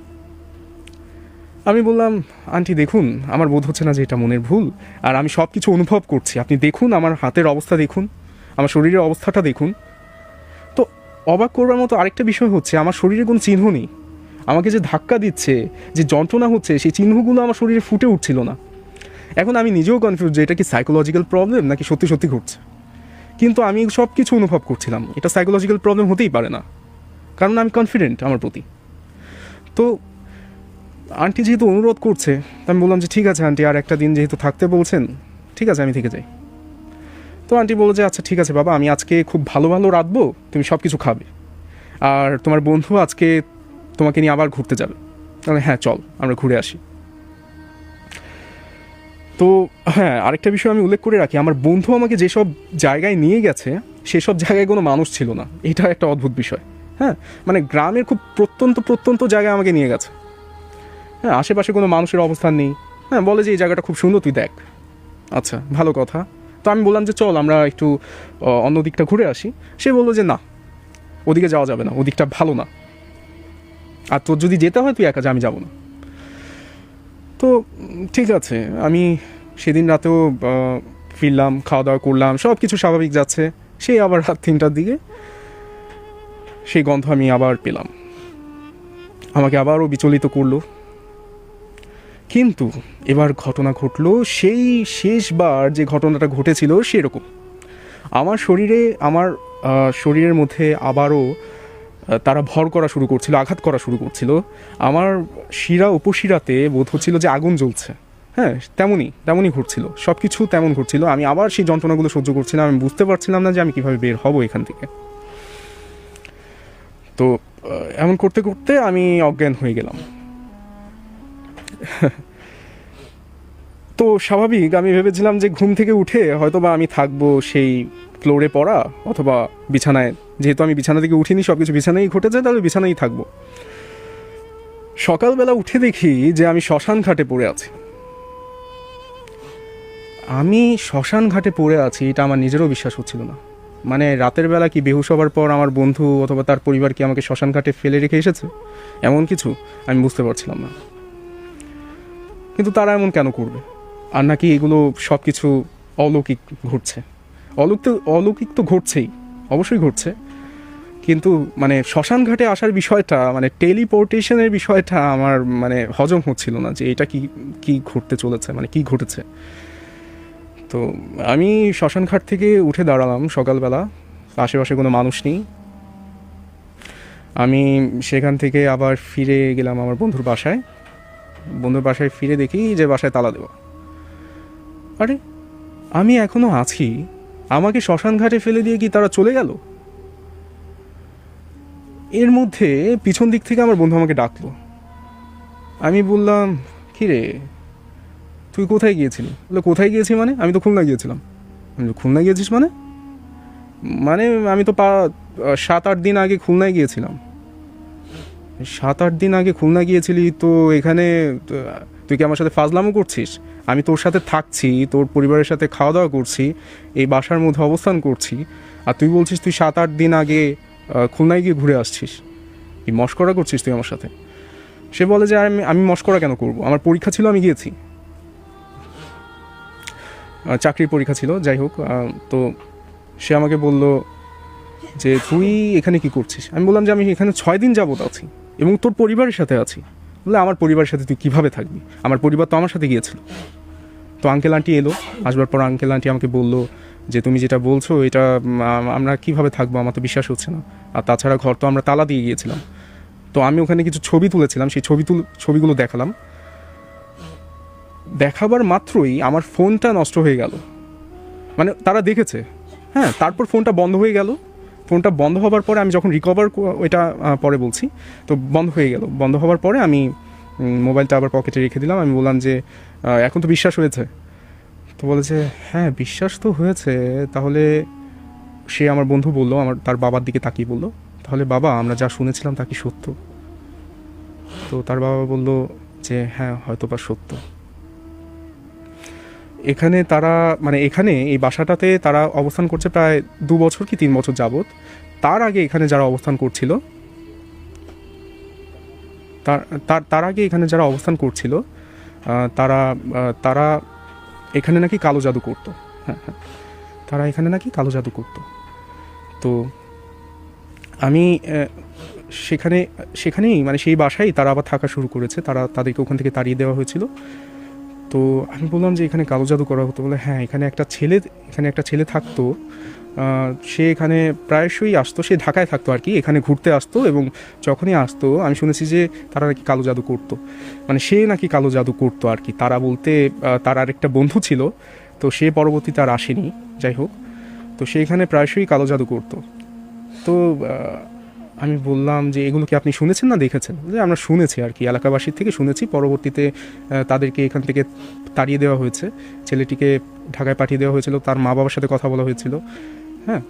আমি বললাম, আন্টি দেখুন, আমার বোধ হচ্ছে না যে এটা মনের ভুল, আর আমি সব কিছু অনুভব করছি, আপনি দেখুন আমার হাতের অবস্থা দেখুন, আমার শরীরের অবস্থাটা দেখুন। তো অবাক করবার মতো আরেকটা বিষয় হচ্ছে, আমার শরীরে কোনো চিহ্ন নেই। আমাকে যে ধাক্কা দিচ্ছে, যে যন্ত্রণা হচ্ছে, সেই চিহ্নগুলো আমার শরীরে ফুটে উঠছিল না। এখন আমি নিজেও কনফিউজ যে এটা কি সাইকোলজিক্যাল প্রবলেম নাকি সত্যি সত্যি ঘটছে। কিন্তু আমি সব কিছু অনুভব করছিলাম, এটা সাইকোলজিক্যাল প্রবলেম হতেই পারে না, কারণ আমি কনফিডেন্ট আমার প্রতি। তো আন্টি যেহেতু অনুরোধ করছে, আমি বললাম যে ঠিক আছে আন্টি, আর একটা দিন যেহেতু থাকতে বলছেন, ঠিক আছে আমি থেকে যাই। তো আন্টি বললো যে আচ্ছা ঠিক আছে বাবা, আমি আজকে খুব ভালো ভালো রাঁধবো, তুমি সব কিছু খাবে, আর তোমার বন্ধু আজকে তোমাকে নিয়ে আবার ঘুরতে যাবে। তাহলে হ্যাঁ চল আমরা ঘুরে আসি। তো হ্যাঁ, আরেকটা বিষয় আমি উল্লেখ করে রাখি, আমার বন্ধু আমাকে যেসব জায়গায় নিয়ে গেছে সেসব জায়গায় কোনো মানুষ ছিল না। এটা একটা অদ্ভুত বিষয়। হ্যাঁ, মানে গ্রামের খুব প্রত্যন্ত প্রত্যন্ত জায়গায় আমাকে নিয়ে গেছে। হ্যাঁ, আশেপাশে কোনো মানুষের অবস্থান নেই। হ্যাঁ, বলে যে এই জায়গাটা খুব সুন্দর, তুই দেখ। আচ্ছা, ভালো কথা। তো আমি বললাম যে চল আমরা একটু অন্য দিকটা ঘুরে আসি। সে বললো যে না, ওদিকে যাওয়া যাবে না, ওদিকটা ভালো না, আর তোর যদি যেতে হয় তুই একা যা, আমি যাবো না। তো ঠিক আছে, আমি সেদিন রাতেও ফিরলাম, খাওয়া দাওয়া করলাম, সব কিছু স্বাভাবিক যাচ্ছে। সেই আবার রাত 3টার দিকে সেই গন্ধ আমি আবার পেলাম, আমাকে আবারও বিচলিত করলো। কিন্তু এবার ঘটনা ঘটলো সেই শেষবার যে ঘটনাটা ঘটেছিল সেরকম। আমার শরীরের মধ্যে আবারও তারা ভর করা শুরু করছিল, আঘাত করা শুরু করছিল। আমার শিরা উপশিরাতে বোধ হচ্ছিল যে আগুন জ্বলছে। হ্যাঁ, তেমনই ঘটছিল, সব কিছু তেমন ঘটছিল। আমি আবার সেই যন্ত্রণাগুলো সহ্য করছিলাম, আমি বুঝতে পারছিলাম না যে আমি কীভাবে বের হব এখান থেকে। তো এমন করতে করতে আমি অজ্ঞান হয়ে গেলাম। তো স্বাভাবিক আমি ভেবেছিলাম যে ঘুম থেকে উঠে হয়তোবা আমি থাকবো সেই ফ্লোরে পড়া অথবা বিছানায়, যেহেতু আমি বিছানা থেকে উঠিনি, সব কিছু বিছানায় ঘটেছে, তাহলে বিছানায় থাকবো। সকালবেলা উঠে দেখি যে আমি শ্মশান ঘাটে পড়ে আছি। আমি শ্মশান ঘাটে পড়ে আছি, এটা আমার নিজেরও বিশ্বাস হচ্ছিল না। মানে রাতের বেলা কি বেহুশ হবার পর আমার বন্ধু অথবা তার পরিবার কি আমাকে শ্মশান ঘাটে ফেলে রেখে এসেছে, এমন কিছু আমি বুঝতে পারছিলাম না। কিন্তু তারা এমন কেন করবে? আর নাকি এগুলো সব কিছু অলৌকিক ঘটছে? অলৌকিক তো ঘটছেই, অবশ্যই ঘটছে, কিন্তু মানে শ্মশান ঘাটে আসার বিষয়টা, মানে টেলিপোর্টেশনের বিষয়টা আমার মানে হজম হচ্ছিল না, যে এটা কি ঘটতে চলেছে, মানে কি ঘটেছে। তো আমি শ্মশান ঘাট থেকে উঠে দাঁড়ালাম সকালবেলা, আশেপাশে কোনো মানুষ নেই। আমি সেখান থেকে আবার ফিরে গেলাম আমার বন্ধুর বাসায় ফিরে দেখি যে বাসায় তালা দেওয়া। আরে আমি এখনো আছি, আমাকে শ্মশান ঘাটে ফেলে দিয়ে কি তারা চলে গেল? এর মধ্যে পিছন দিক থেকে আমার বন্ধু আমাকে ডাকলো। আমি বললাম, কী রে, তুই কোথায় গিয়েছিলি? বলে কোথায় গিয়েছি মানে, আমি তো খুলনা গিয়েছিলাম। আমি খুলনা গিয়েছিস মানে? মানে আমি তো 7-8 দিন আগে খুলনায় গিয়েছিলাম। 7-8 দিন আগে খুলনা গিয়েছিলি তো এখানে তুই কি আমার সাথে ফাজলামো করছিস? আমি তোর সাথে থাকছি, তোর পরিবারের সাথে খাওয়া দাওয়া করছি, এই বাসার মধ্যে অবস্থান করছি, আর তুই বলছিস তুই 7-8 দিন আগে খুলনায় গিয়ে ঘুরে আসছিস। কি মশকরা করছিস তুই আমার সাথে? সে বলে যে আমি মশকরা কেন করব, আমার পরীক্ষা ছিল, আমি গিয়েছি, চাকরির পরীক্ষা ছিল, যাই হোক। তো সে আমাকে বলল যে তুই এখানে কি করছিস? আমি বললাম যে আমি এখানে 6 দিন যাবত আছি এবং তোর পরিবারের সাথে আছি। বলে আমার পরিবারের সাথে তুই কীভাবে থাকবি? আমার পরিবার তো আমার সাথে গিয়েছিল। তো আঙ্কেল আন্টি এলো, আসবার পর আঙ্কেল আন্টি আমাকে বললো যে তুমি যেটা বলছো এটা আমরা কীভাবে থাকবো, আমার তো বিশ্বাস হচ্ছে না, আর তাছাড়া ঘর তো আমরা তালা দিয়ে গিয়েছিলাম। তো আমি ওখানে কিছু ছবি তুলেছিলাম, সেই ছবিগুলো দেখালাম। দেখাবার মাত্রই আমার ফোনটা নষ্ট হয়ে গেল, মানে তারা দেখেছে। হ্যাঁ, তারপর ফোনটা বন্ধ হয়ে গেল। ফোনটা বন্ধ হবার পরে আমি যখন রিকভার, ওইটা পরে বলছি, তো বন্ধ হয়ে গেল। বন্ধ হবার পরে আমি মোবাইলটা আবার পকেটে রেখে দিলাম। আমি বললাম যে এখন তো বিশ্বাস হয়েছে? তো বলেছে হ্যাঁ বিশ্বাস তো হয়েছে। তাহলে সে আমার বন্ধু বললো, তার বাবার দিকে তাকিয়ে বললো, তাহলে বাবা আমরা যা শুনেছিলাম তা কি সত্য? তো তার বাবা বলল যে হ্যাঁ হয়তো বা সত্য। এখানে তারা, মানে এখানে এই বাসাটাতে তারা অবস্থান করছে প্রায় 2 বছর কি 3 বছর যাবত। তার আগে এখানে যারা অবস্থান করছিল, তার তার তার আগে এখানে যারা অবস্থান করছিল তারা তারা এখানে নাকি কালো জাদু করতো। হ্যাঁ হ্যাঁ, তারা এখানে নাকি কালো জাদু করতো। তো আমি সেখানেই মানে সেই বাসায় তারা আবার থাকা শুরু করেছে, তাদেরকে ওখান থেকে তাড়িয়ে দেওয়া হয়েছিল। তো আমি বললাম যে এখানে কালো জাদু করা হতো, বলে হ্যাঁ এখানে একটা ছেলে থাকতো, সে এখানে প্রায়শই আসতো, সে ঢাকায় থাকতো আর কি, এখানে ঘুরতে আসতো এবং যখনই আসতো আমি শুনেছি যে তারা নাকি কালো জাদু করতো, মানে সে নাকি কালো জাদু করতো আর কি। তারা বলতে তার আরেকটা বন্ধু ছিল, তো সে পরবর্তীতে আর আসেনি, যাই হোক। তো সে এখানে প্রায়শই কালো জাদু করতো। তো আমি বললাম যে এগুলো কি আপনি শুনেছেন না দেখেছেন? যে আমরা শুনেছি আর কি, এলাকাবাসীর থেকে শুনেছি। পরবর্তীতে তাদেরকে এখান থেকে তাড়িয়ে দেওয়া হয়েছে, ছেলেটিকে ঢাকায় পাঠিয়ে দেওয়া হয়েছিল, তার মা বাবার সাথে কথা বলা হয়েছিল। হ্যাঁ,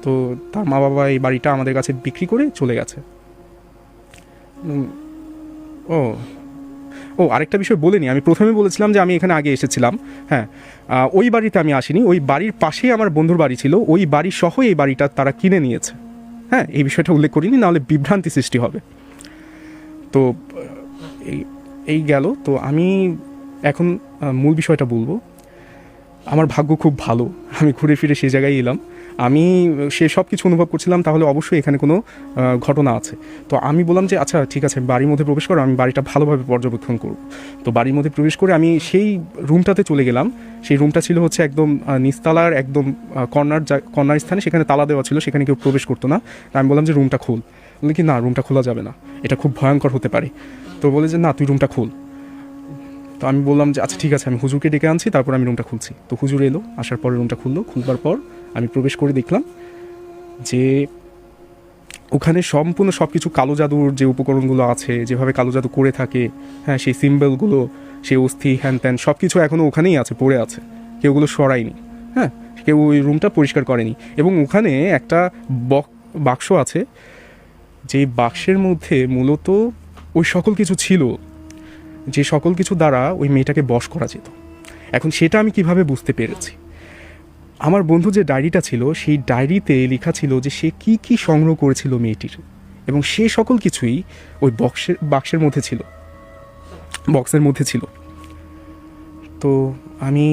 তো তার মা বাবা এই বাড়িটা আমাদের কাছে বিক্রি করে চলে গেছে। ও ও আরেকটা বিষয় বলিনি, আমি প্রথমে বলেছিলাম যে আমি এখানে আগে এসেছিলাম। হ্যাঁ, ওই বাড়িতে আমি আসিনি, ওই বাড়ির পাশেই আমার বন্ধুর বাড়ি ছিল, ওই বাড়ি সহ এই বাড়িটা তারা কিনে নিয়েছে। হ্যাঁ, এই বিষয়টা উল্লেখ করিনি, নাহলে বিভ্রান্তি সৃষ্টি হবে। তো এই গেল। তো আমি এখন মূল বিষয়টা বলবো। আমার ভাগ্য খুব ভালো, আমি ঘুরে ফিরে সেই জায়গায় এলাম। আমি সে সব কিছু অনুভব করছিলাম, তাহলে অবশ্যই এখানে কোনো ঘটনা আছে। তো আমি বললাম যে আচ্ছা ঠিক আছে, বাড়ির মধ্যে প্রবেশ করো, আমি বাড়িটা ভালোভাবে পর্যবেক্ষণ করব। তো বাড়ির মধ্যে প্রবেশ করে আমি সেই রুমটাতে চলে গেলাম। সেই রুমটা ছিল হচ্ছে একদম নিচতলার একদম কর্নার স্থানে, সেখানে তালা দেওয়া ছিল, সেখানে কেউ প্রবেশ করতো না। আমি বললাম যে রুমটা খোল, বললেন কি না রুমটা খোলা যাবে না, এটা খুব ভয়ঙ্কর হতে পারে। তো বলে যে না তুই রুমটা খোল। তো আমি বললাম যে আচ্ছা ঠিক আছে, আমি হুজুরকে ডেকে আনছি, তারপর আমি রুমটা খুলছি। তো হুজুর এলো, আসার পরে রুমটা খুলবার পর আমি প্রবেশ করে দেখলাম যে ওখানে সম্পূর্ণ সব কিছু কালো জাদুর যে উপকরণগুলো আছে, যেভাবে কালো জাদু করে থাকে, হ্যাঁ সেই সিম্বলগুলো, সেই অস্থি হ্যান ত্যান সব কিছু এখনও ওখানেই আছে, পড়ে আছে, কেউ ওগুলো সরায়নি। হ্যাঁ, কেউ ওই রুমটা পরিষ্কার করেনি। এবং ওখানে একটা বাক্স আছে, যেই বাক্সের মধ্যে মূলত ওই সকল কিছু ছিল, যে সকল কিছু দ্বারা ওই মেয়েটাকে বশ করা যেত। এখন সেটা আমি কিভাবে বুঝতে পেরেছি, আমার বন্ধু যে ডায়েরিটা ছিল, সেই ডায়েরিতে লেখা ছিল যে সে কি কি সংগ্রহ করেছিল মেয়েটির, এবং সে সকল কিছুই ওই বক্সের মধ্যে ছিল। তো আমি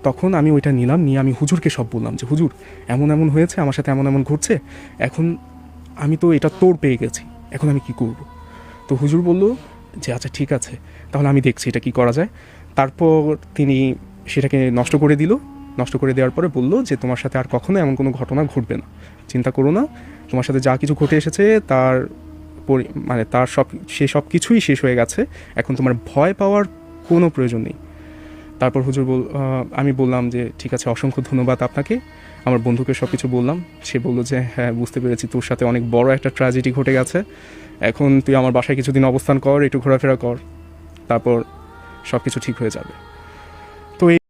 তখন আমি ওইটা নিয়ে আমি হুজুরকে সব বললাম যে হুজুর এমন এমন হয়েছে, আমার সাথে এমন এমন ঘটছে, এখন আমি তো এটা তোর পেয়ে গেছি, এখন আমি কি করব? তো হুজুর বলল যে আচ্ছা ঠিক আছে, তাহলে আমি দেখছি এটা কি করা যায়। তারপর তিনি সেটাকে নষ্ট করে দেওয়ার পরে বলল যে তোমার সাথে আর কখনো এমন কোনো ঘটনা ঘটবে না, চিন্তা করো না, তোমার সাথে যা কিছু ঘটে এসেছে সব কিছুই শেষ হয়ে গেছে, এখন তোমার ভয় পাওয়ার কোনো প্রয়োজন নেই। তারপর আমি বললাম যে ঠিক আছে, অসংখ্য ধন্যবাদ আপনাকে। আমার বন্ধুকে সব কিছু বললাম, সে বললো যে হ্যাঁ বুঝতে পেরেছি, তোর সাথে অনেক বড় একটা ট্র্যাজেডি ঘটে গেছে, এখন তুই আমার বাসায় কিছুদিন অবস্থান কর, একটু ঘোরাফেরা কর, তারপর সব কিছু ঠিক হয়ে যাবে। তো